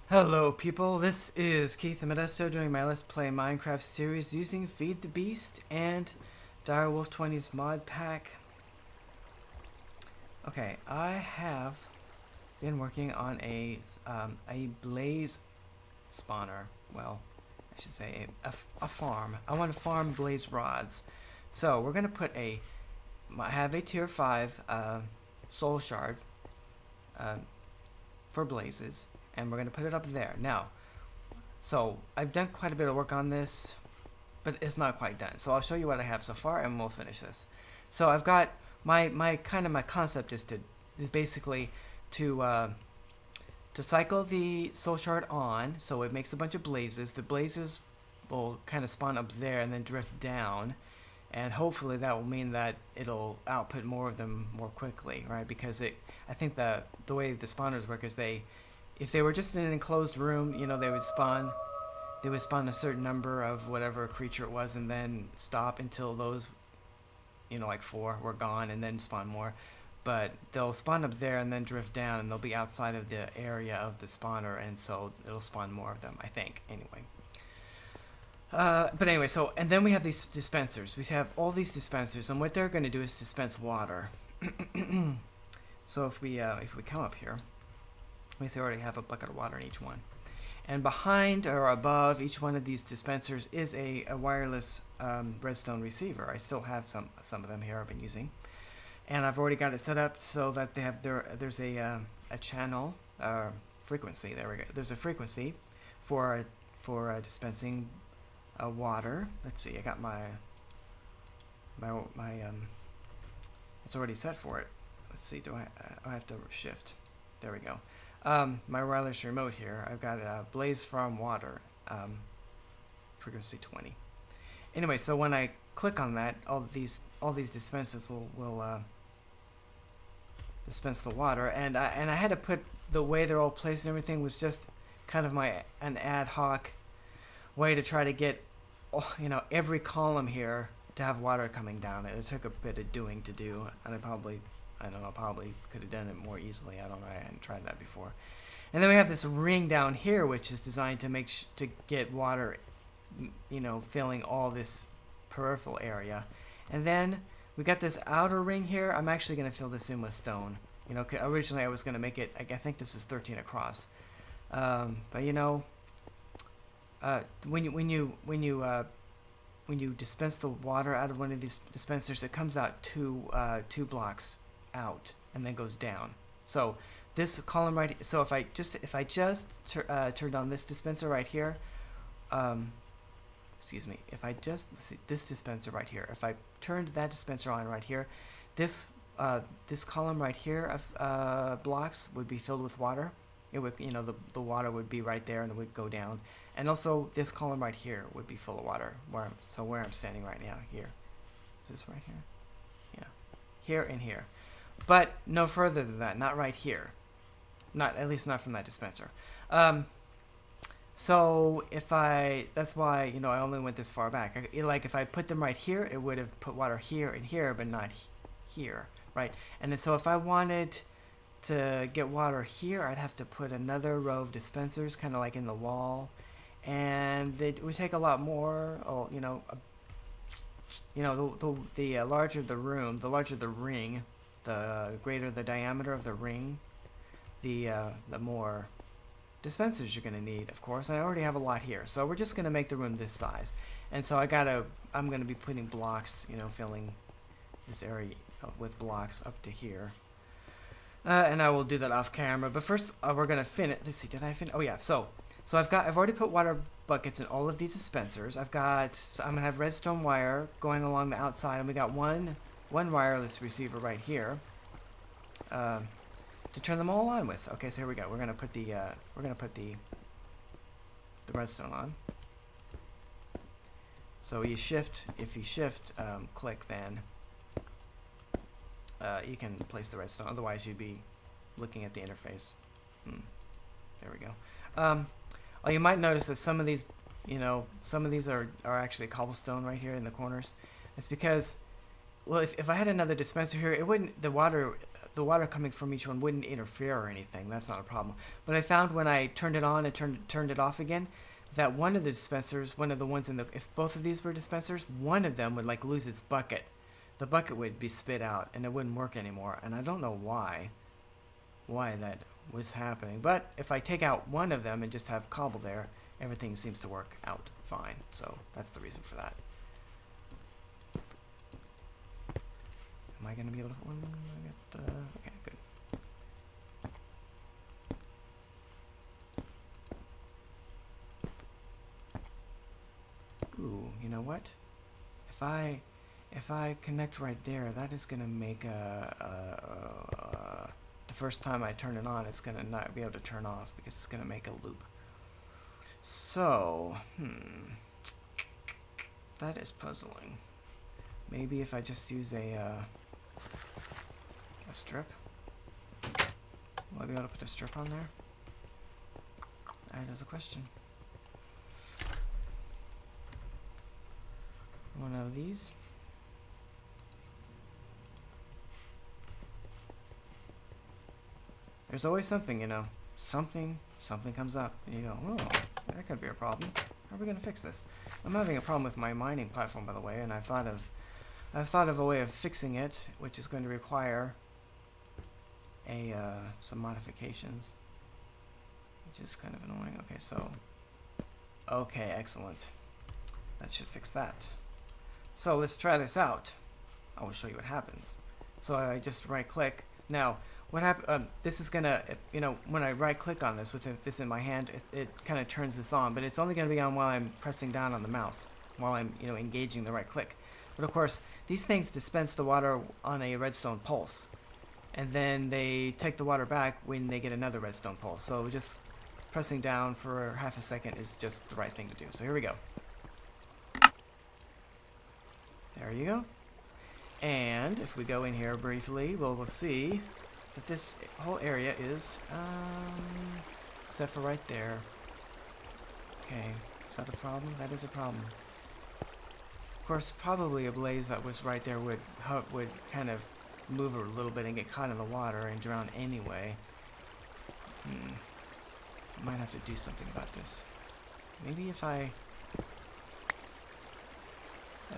Hello people, this is Keith the Modesto doing my Let's Play Minecraft series using Feed the Beast and Direwolf 20's mod pack. Okay, I have been working on a blaze spawner. Well, I should say a farm. I want to farm blaze rods. So we're going to put I have a tier 5 soul shard for blazes. And we're going to put it up there. Now, so I've done quite a bit of work on this, but it's not quite done. So I'll show you what I have so far and we'll finish this. So I've got my concept is basically to cycle the soul shard on, so it makes a bunch of blazes. The blazes will kind of spawn up there and then drift down, and hopefully that will mean that it'll output more of them more quickly, right? Because I think the way the spawners work is if they were just in an enclosed room, you know, they would spawn a certain number of whatever creature it was and then stop until those, you know, like 4 were gone and then spawn more. But they'll spawn up there and then drift down and they'll be outside of the area of the spawner, and so it'll spawn more of them, I think, anyway. But anyway, and then we have these dispensers. We have all these dispensers, and what they're going to do is dispense water. So if we come up here, we see I already have a bucket of water in each one. And behind or above each one of these dispensers is a wireless redstone receiver. I still have some of them here I've been using. And I've already got it set up so that they have there's a channel frequency. There we go. There's a frequency for dispensing water. Let's see. I got my it's already set for it. Let's see. I have to shift. There we go. My wireless remote here, I've got Blaze Farm Water, frequency 20. Anyway, so when I click on that, all these dispensers will dispense the water, and I had to put the way they're all placed and everything was just kind of an ad hoc way to try to get, you know, every column here to have water coming down. It took a bit of doing to do, and I don't know, probably could have done it more easily. I don't know, I hadn't tried that before. And then we have this ring down here, which is designed to to get water, you know, filling all this peripheral area. And then we got this outer ring here. I'm actually going to fill this in with stone. You know, originally I was going to make it, I think this is 13 across. But you know, when you dispense the water out of one of these dispensers, it comes out two blocks out and then goes down. So this column right, so if I just turned on this dispenser right here, excuse me, if I just, let's see, this dispenser right here, if I turned that dispenser on right here, this column right here of blocks would be filled with water. It would, you know, the water would be right there and it would go down. And also this column right here would be full of water where I'm standing right now here. Is this right here? Yeah. Here and here. But no further than that, not right here. At least not from that dispenser. So that's why, you know, I only went this far back. Like if I put them right here, it would have put water here and here, but not here, right? And then, so if I wanted to get water here, I'd have to put another row of dispensers, kind of like in the wall, and it would take a lot more. Oh, you know, the larger the room, the larger the ring, the greater the diameter of the ring, the more dispensers you're going to need, of course. And I already have a lot here, so we're just going to make the room this size. And so I'm going to be putting blocks, you know, filling this area with blocks up to here. And I will do that off camera. But first, we're going to finish. Let's see, did I finish? Oh yeah. So I've already put water buckets in all of these dispensers. So I'm going to have redstone wire going along the outside, and we got one wireless receiver right here to turn them all on with. Okay, so here we go. We're gonna put the redstone on. So if you shift, click, then you can place the redstone. Otherwise, you'd be looking at the interface. There we go. Oh, you might notice that some of these, you know, are actually cobblestone right here in the corners. It's because, well, if I had another dispenser here, it wouldn't, the water the water coming from each one wouldn't interfere or anything. That's not a problem. But I found when I turned it on and turned it off again, that one of the dispensers, one of the ones in the, if both of these were dispensers, one of them would like lose its bucket. The bucket would be spit out and it wouldn't work anymore. And I don't know why that was happening. But if I take out one of them and just have cobble there, everything seems to work out fine. So that's the reason for that. Am I going to be able to, okay, good. Ooh, you know what? If I connect right there, that is going to make the first time I turn it on, it's going to not be able to turn off because it's going to make a loop. So, that is puzzling. Maybe if I just use a strip. Will I be able to put a strip on there? That is a question. One of these. There's always something, you know. Something comes up, and you go, oh, that could be a problem. How are we going to fix this? I'm having a problem with my mining platform, by the way, and I've thought of a way of fixing it, which is going to require some modifications, which is kind of annoying. Okay, so, okay, excellent. That should fix that. So let's try this out. I will show you what happens. So I just right-click. Now, what happens? This is gonna, you know, when I right-click on this with this in my hand, it kind of turns this on, but it's only going to be on while I'm pressing down on the mouse, while I'm, you know, engaging the right-click. But of course, these things dispense the water on a redstone pulse, and then they take the water back when they get another redstone pulse. So just pressing down for half a second is just the right thing to do. So here we go. There you go. And if we go in here briefly, we'll see that this whole area is, except for right there. Okay, is that a problem? That is a problem. Of course, probably a blaze that was right there would kind of move a little bit and get caught in the water and drown anyway. I might have to do something about this. Maybe if that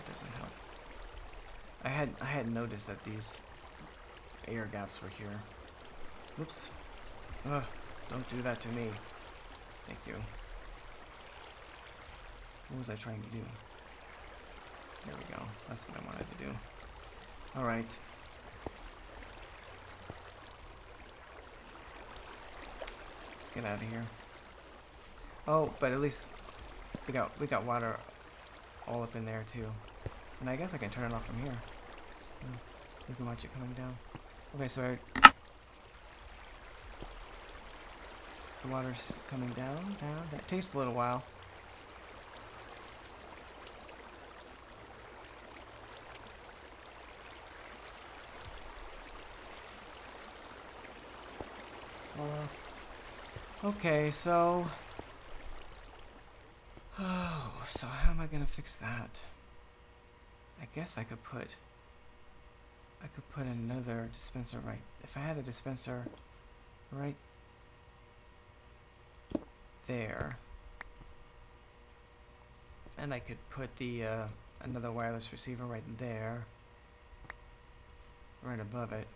doesn't help. I had noticed that these air gaps were here. Whoops. Ugh, don't do that to me. Thank you. What was I trying to do? There we go. That's what I wanted to do. Alright. Let's get out of here. Oh, but at least we got water all up in there too. And I guess I can turn it off from here. You can watch it coming down. Okay, so the water's coming down. That takes a little while. Okay, so so how am I gonna fix that? I guess I could put another dispenser right. If I had a dispenser right there, and I could put the another wireless receiver right there, right above it.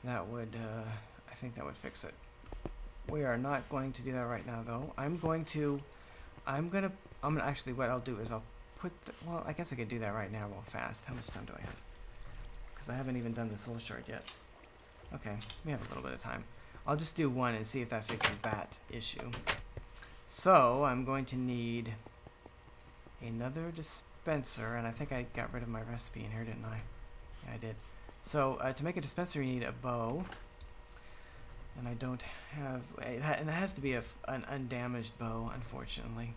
That would, I think that would fix it. We are not going to do that right now, though. I'm gonna actually, what I'll do is I'll put well, I guess I could do that right now real fast. How much time do I have? Because I haven't even done the soul shard yet. Okay, we have a little bit of time. I'll just do one and see if that fixes that issue. So, I'm going to need another dispenser, and I think I got rid of my recipe in here, didn't I? Yeah, I did. So, to make a dispenser, you need a bow. And I don't have... and it has to be an undamaged bow, unfortunately.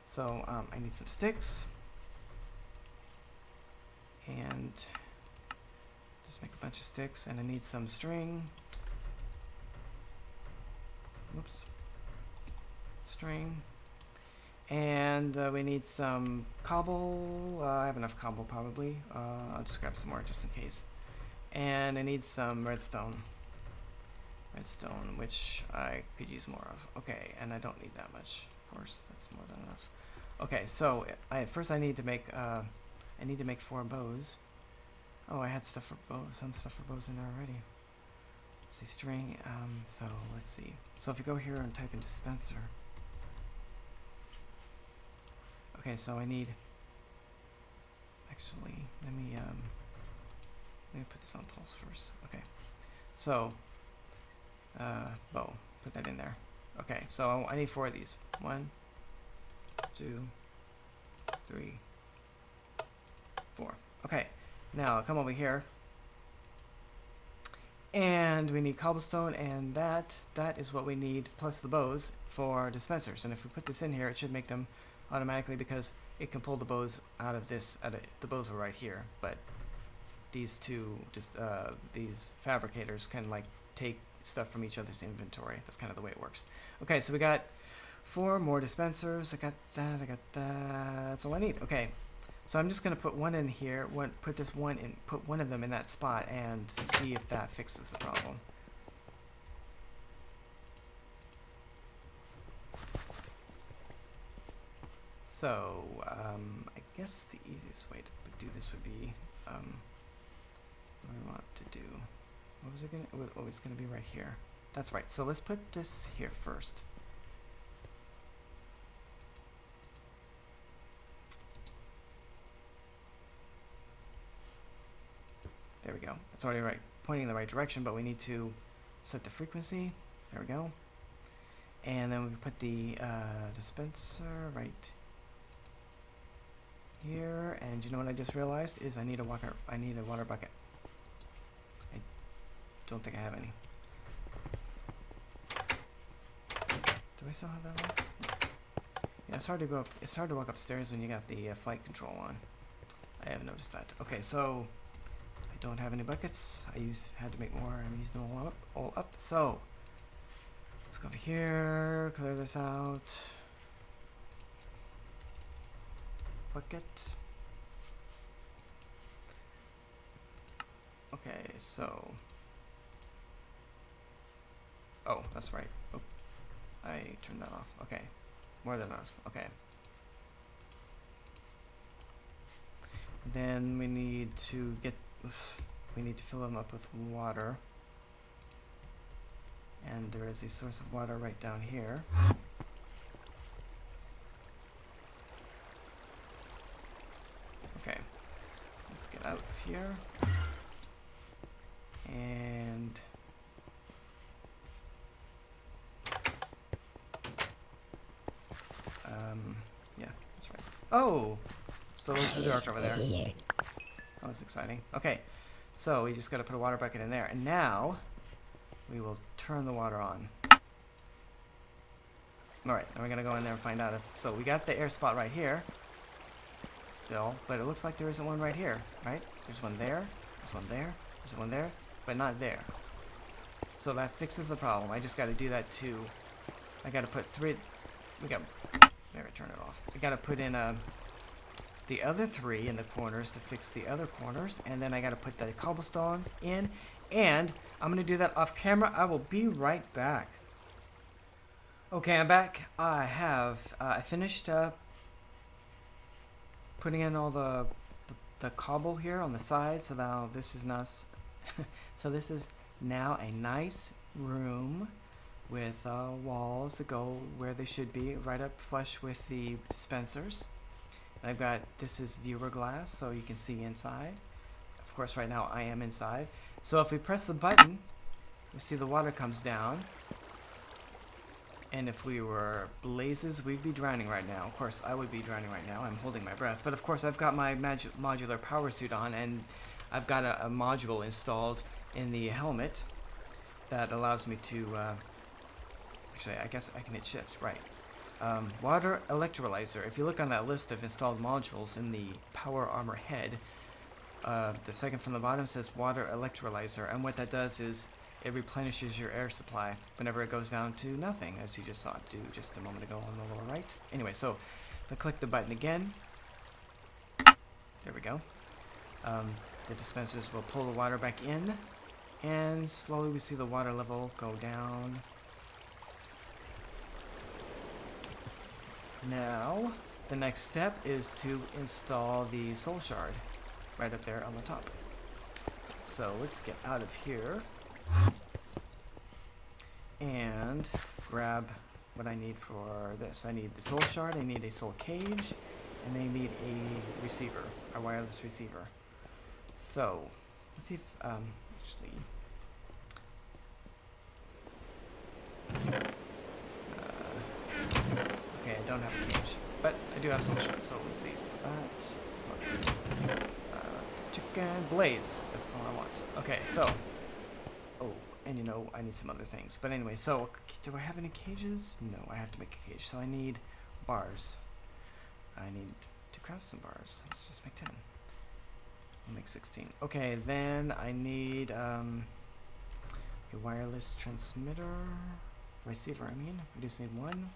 So, I need some sticks. And just make a bunch of sticks. And I need some string. Whoops. String. And we need some cobble. I have enough cobble probably. I'll just grab some more just in case. And I need some redstone. Redstone, which I could use more of. Okay, and I don't need that much. Of course, that's more than enough. Okay, so first I need to make 4 bows. Oh, I had stuff for bows. Some stuff for bows in there already. Let's see, string. So let's see. So if you go here and type in dispenser. Okay, so I need. Actually, let me put this on pulse first. Okay, so bow. Put that in there. Okay, so I need 4 of these. 1, 2, 3, 4. Okay, now come over here. And we need cobblestone, and that is what we need, plus the bows for dispensers. And if we put this in here, it should make them automatically, because it can pull the bows out of this. The bows are right here, but these two, these fabricators can like take stuff from each other's inventory. That's kind of the way it works. Okay, so we got 4 more dispensers. I got that. That's all I need. Okay. So I'm just gonna put one in here. Put one of them in that spot and see if that fixes the problem. So I guess the easiest way to do this would be what do we want to do? What was gonna be right here? That's right. So let's put this here first. There we go. It's already right, pointing in the right direction, but we need to set the frequency. There we go. And then we put the dispenser right here. And you know what I just realized is I need a water bucket. I don't think I have any. Do I still have that one? Yeah, it's hard to go up. It's hard to walk upstairs when you got the flight control on. I have noticed that. Okay, so. Don't have any buckets. Had to make more. I'm using them all up. So let's go over here, clear this out. Bucket. Okay, so oh, that's right. Oh, I turned that off. Okay, more than enough. Okay. Then we need to fill them up with water, and there is a source of water right down here. Okay, let's get out of here, and yeah, that's right. Oh, still a little too dark over there. That was exciting. Okay, so we just got to put a water bucket in there, and now we will turn the water on. All right, then we're gonna go in there and find out if. So we got the air spot right here, still, but it looks like there isn't one right here, right? There's one there. There's one there. There's one there, but not there. So that fixes the problem. I just got to do that too. I got to put 3. There, turn it off. I got to put in the other 3 in the corners to fix the other corners, and then I gotta put the cobblestone in, and I'm gonna do that off camera. I will be right back. Okay, I'm back. I finished putting in all the cobble here on the side, so now this is nice. So this is now a nice room with walls that go where they should be, right up flush with the dispensers. I've got, this is viewer glass, so you can see inside. Of course, right now I am inside. So if we press the button, we see the water comes down. And if we were blazes, we'd be drowning right now. Of course, I would be drowning right now. I'm holding my breath. But of course, I've got my modular power suit on, and I've got a module installed in the helmet that allows me to, actually, I guess I can hit shift, right. Water electrolyzer. If you look on that list of installed modules in the power armor head, the second from the bottom says water electrolyzer, and what that does is it replenishes your air supply whenever it goes down to nothing, as you just saw it do just a moment ago on the lower right. Anyway, so if I click the button again, there we go. The dispensers will pull the water back in, and slowly we see the water level go down. Now, the next step is to install the soul shard right up there on the top. So let's get out of here and grab what I need for this. I need the soul shard, I need a soul cage, and I need a receiver, a wireless receiver. So, let's see if, actually, okay, I don't have a cage, but I do have soul shard, so let's see, is that, it's not good. Chicken blaze, that's the one I want. Okay, so, oh, and you know, I need some other things, but anyway, so, do I have any cages? No, I have to make a cage, so I need bars. I need to craft some bars. Let's just make 10. I'll make 16. Okay, then I need a wireless transmitter, receiver. I mean, we just need one.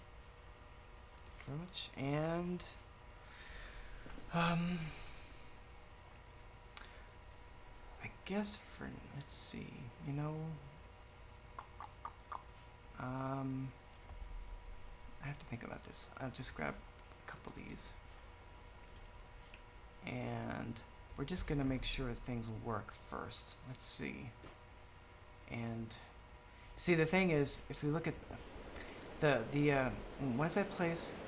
Very much, and I guess for let's see, you know, I have to think about this. I'll just grab a couple of these. And we're just gonna make sure things work first. Let's see. And see, the thing is, if we look at the once I place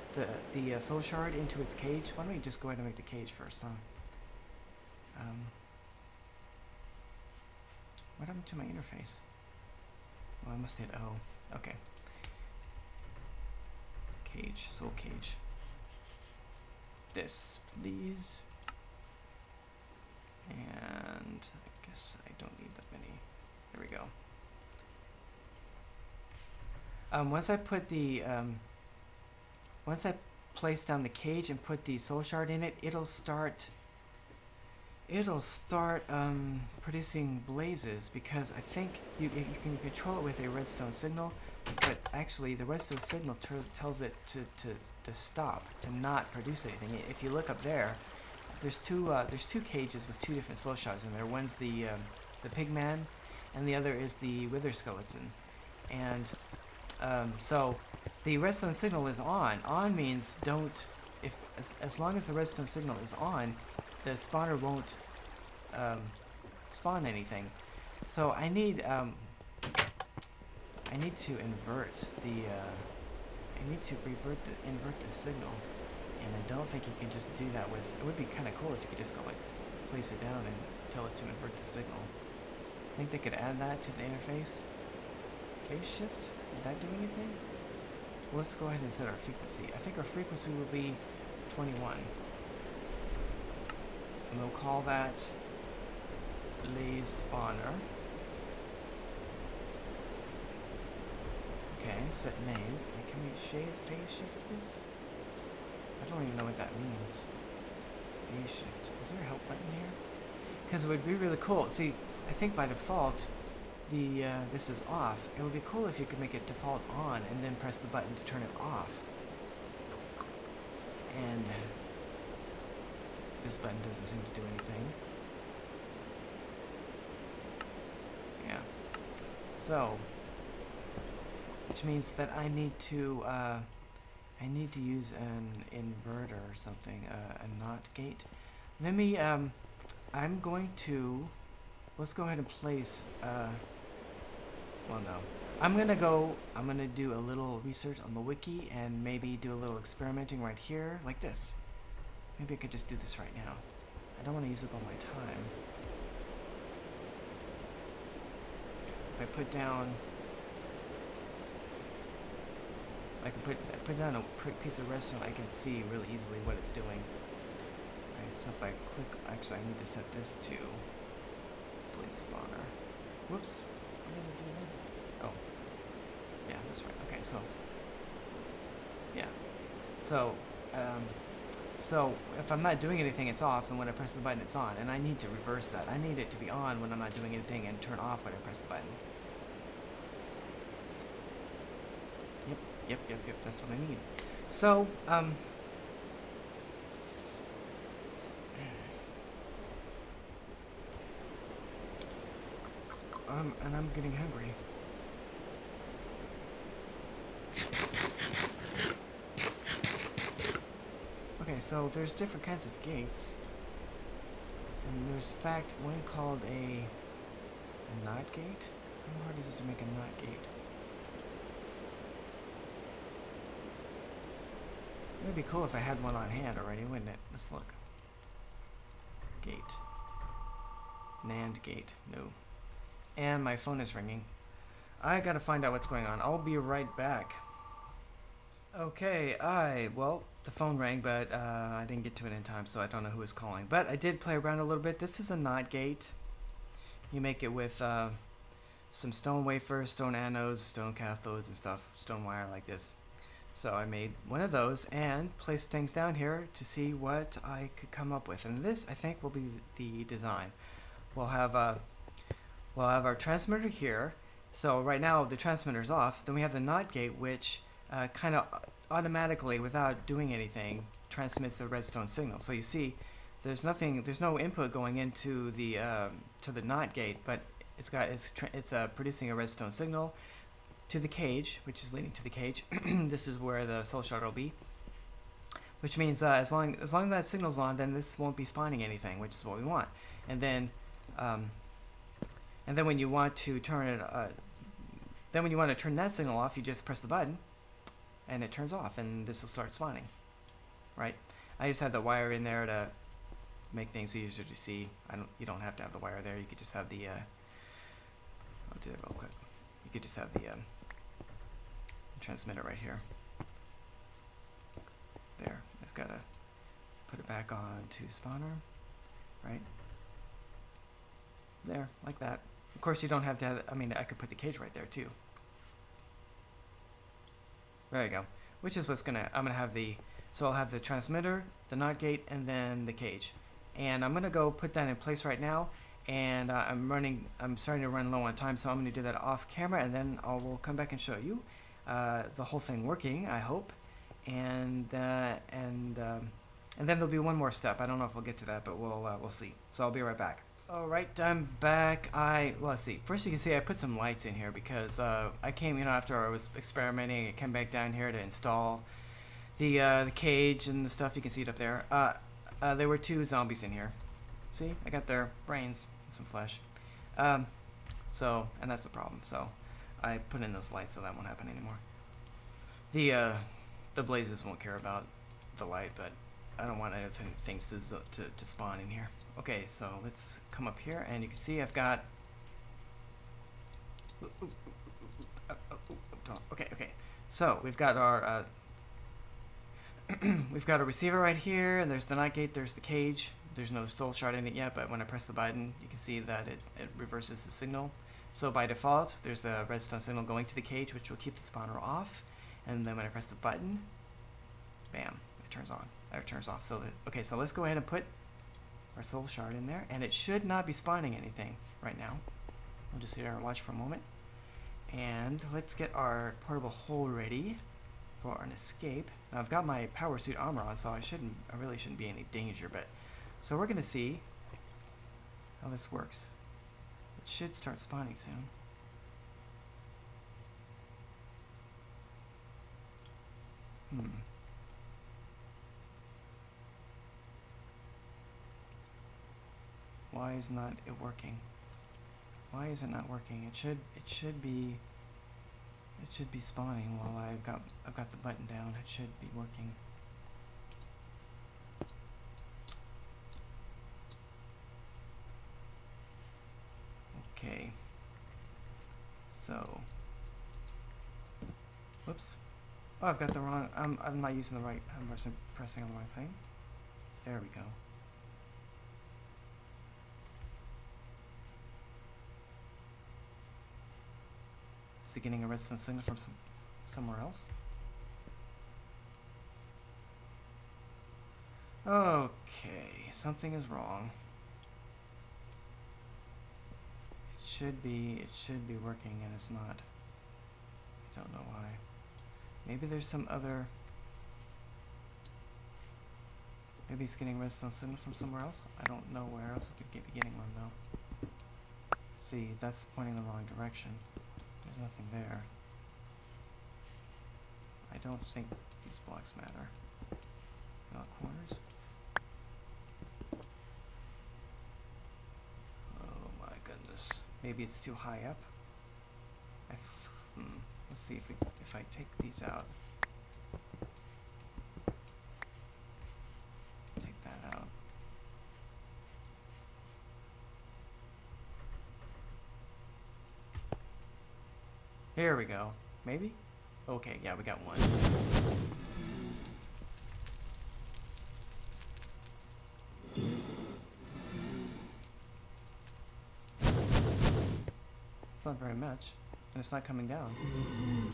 the soul shard into its cage, why don't we just go ahead and make the cage first, huh? What happened to my interface? Well, I must hit O. Okay. Cage, soul cage. This, please. And I guess I don't need that many. There we go. Once I put the once I place down the cage and put the soul shard in it, it'll start producing blazes, because I think you can control it with a redstone signal, but actually the redstone signal tells it to stop, to not produce anything. If you look up there, there's two cages with two different soul shards in there. One's the pigman, and the other is the wither skeleton. And so the redstone signal is on. On means don't. As long as the redstone signal is on, the spawner won't spawn anything. So I need to invert the invert the signal, and I don't think you can just do that with. It would be kind of cool if you could just go like place it down and tell it to invert the signal. I think they could add that to the interface. Phase shift? Would that do anything? Well, let's go ahead and set our frequency. I think our frequency will be 21. And we'll call that Blaze Spawner. Okay, set name. And can we phase shift this? I don't even know what that means. Phase shift. Is there a help button here? Because it would be really cool. See, I think by default, this is off. It would be cool if you could make it default on and then press the button to turn it off. And this button doesn't seem to do anything. Yeah. So, which means that I need to use an inverter or something, a NOT gate. Let me, I'm going to, let's go ahead and place, well, no. I'm gonna do a little research on the wiki and maybe do a little experimenting right here, like this. Maybe I could just do this right now. I don't want to use up all my time. If I put down, I can put down a piece of redstone, I can see really easily what it's doing. Alright, so if I click, actually I need to set this to display spawner. Whoops, what did I do there? Oh, yeah, that's right. Okay, so, yeah. So if I'm not doing anything, it's off, and when I press the button, it's on. And I need to reverse that. I need it to be on when I'm not doing anything and turn off when I press the button. Yep, that's what I need. So, and I'm getting hungry. Okay, so there's different kinds of gates. And there's, in fact, one called a knot gate. How hard is it to make a knot gate? It would be cool if I had one on hand already, wouldn't it? Let's look. Gate. NAND gate. No. And my phone is ringing. I gotta find out what's going on. I'll be right back. Okay, well, the phone rang, but I didn't get to it in time, so I don't know who was calling. But I did play around a little bit. This is a NOT gate. You make it with some stone wafers, stone anodes, stone cathodes, and stuff, stone wire like this. So I made one of those and placed things down here to see what I could come up with. And this, I think, will be the design. We'll have our transmitter here. So right now the transmitter's off. Then we have the NOT gate, which kind of automatically, without doing anything, transmits the redstone signal. So you see, there's no input going into the to the NOT gate, but it's producing a redstone signal to the cage, which is leading to the cage. This is where the soul shard will be, which means as long as that signal's on, then this won't be spawning anything, which is what we want. And then when you want to turn it, turn that signal off, you just press the button, and it turns off, and this will start spawning. Right? I just had the wire in there to make things easier to see. You don't have to have the wire there. You could just have the. I'll do that real quick. You could just have the transmitter right here. There. I just gotta put it back on to spawner. Right. There, like that. Of course, you don't have to have. I mean, I could put the cage right there too. There you go. Which is what's gonna. I'm gonna have the. So I'll have the transmitter, the NOT gate, and then the cage. And I'm gonna go put that in place right now. And I'm starting to run low on time, so I'm gonna do that off camera, and then we'll come back and show you the whole thing working, I hope. And then there'll be one more step. I don't know if we'll get to that, but we'll see. So I'll be right back. All right, I'm back. Let's see. First, you can see I put some lights in here because I came, after I was experimenting, I came back down here to install the cage and the stuff. You can see it up there. There were two zombies in here. See, I got their brains and some flesh. And that's the problem. So I put in those lights so that won't happen anymore. The blazes won't care about the light, but I don't want anything things to spawn in here. Okay, so let's come up here, and you can see I've got. Okay. So we've got our we've got a receiver right here, and there's the NOT gate. There's the cage. There's no soul shard in it yet, but when I press the button, you can see that it reverses the signal. So by default, there's the redstone signal going to the cage, which will keep the spawner off. And then when I press the button, bam, it turns on. Or it turns off. So so let's go ahead and put our soul shard in there, and it should not be spawning anything right now. We'll just sit there and watch for a moment. And let's get our portable hole ready for an escape. Now I've got my power suit armor on, so I really shouldn't be in any danger, but so we're gonna see how this works. It should start spawning soon. Why is not it working? Why is it not working? It should be spawning while I've got the button down. It should be working. Okay. So, whoops. Oh, I've got the wrong. I'm not using the right. I'm pressing on the wrong thing. There we go. Is it getting a redstone signal from somewhere else? Okay, something is wrong. It should be working, and it's not. I don't know why. Maybe there's some other... Maybe it's getting redstone signal from somewhere else. I don't know where else it could be getting one though. See, that's pointing the wrong direction. There's nothing there. I don't think these blocks matter. Not corners. Oh my goodness. Maybe it's too high up. Let's see if I take these out. Take that out. Here we go. Maybe? Okay, yeah, we got one. It's not very much. And it's not coming down.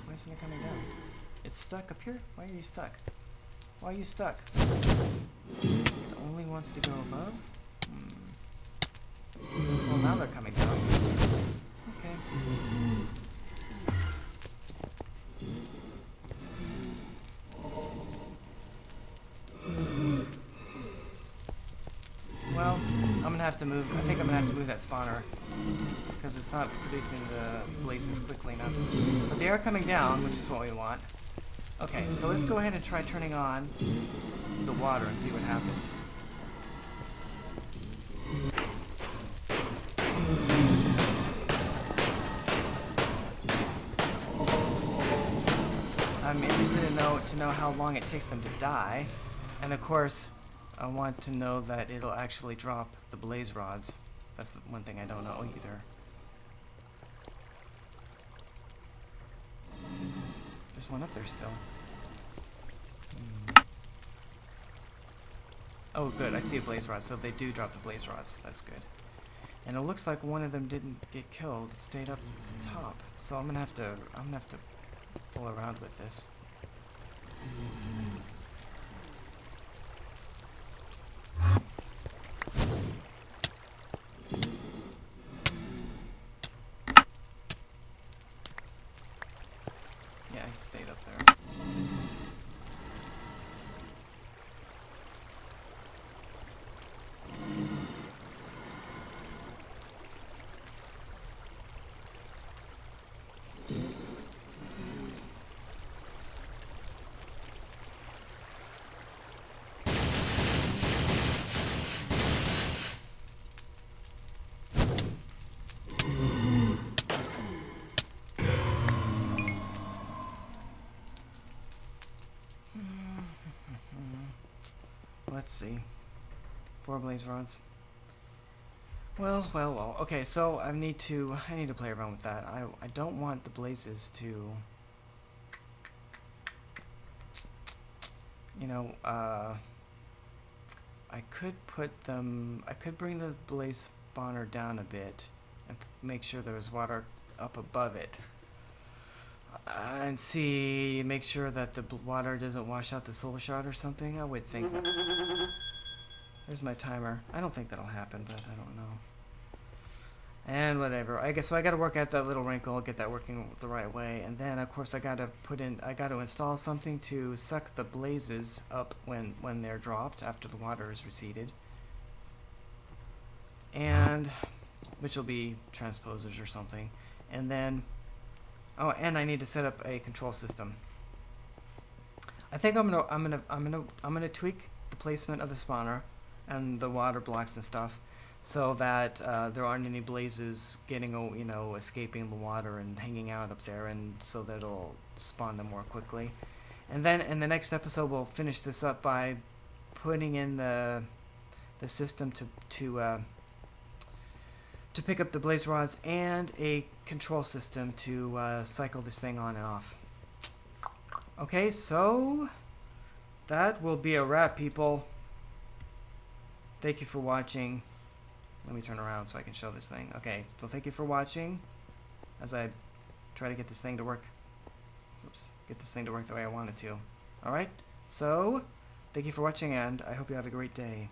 Why isn't it coming down? It's stuck up here? Why are you stuck? Why are you stuck? It only wants to go above? Well, now they're coming down. Okay. Well, I'm gonna have to move. I think I'm gonna have to move that spawner because it's not producing the blazes quickly enough. But they are coming down, which is what we want. Okay, so let's go ahead and try turning on the water and see what happens. I'm interested to know how long it takes them to die, and of course, I want to know that it'll actually drop the blaze rods. That's the one thing I don't know either. There's one up there still. Oh, good. I see a blaze rod, so they do drop the blaze rods. That's good. And it looks like one of them didn't get killed. It stayed up top. So I'm gonna have to fool around with this. Yeah, he stayed up there. Let's see. 4 blaze rods. Well. Okay, so I need to play around with that. I don't want the blazes to, you know, I could bring the blaze spawner down a bit and make sure there's water up above it. And make sure that the water doesn't wash out the soul shard or something. I would think that. There's my timer. I don't think that'll happen, but I don't know. And whatever. I guess so. I got to work out that little wrinkle, get that working the right way, and then of course I got to install something to suck the blazes up when they're dropped after the water is receded, and which will be transposers or something, and then. Oh, and I need to set up a control system. I think I'm gonna tweak the placement of the spawner and the water blocks and stuff, so that there aren't any blazes getting, escaping the water and hanging out up there, and so that it'll spawn them more quickly. And then in the next episode, we'll finish this up by putting in the system to pick up the blaze rods and a control system to cycle this thing on and off. Okay, so that will be a wrap, people. Thank you for watching. Let me turn around so I can show this thing. Okay, so thank you for watching as I try to get this thing to work. Get this thing to work the way I want it to. Alright, so thank you for watching, and I hope you have a great day.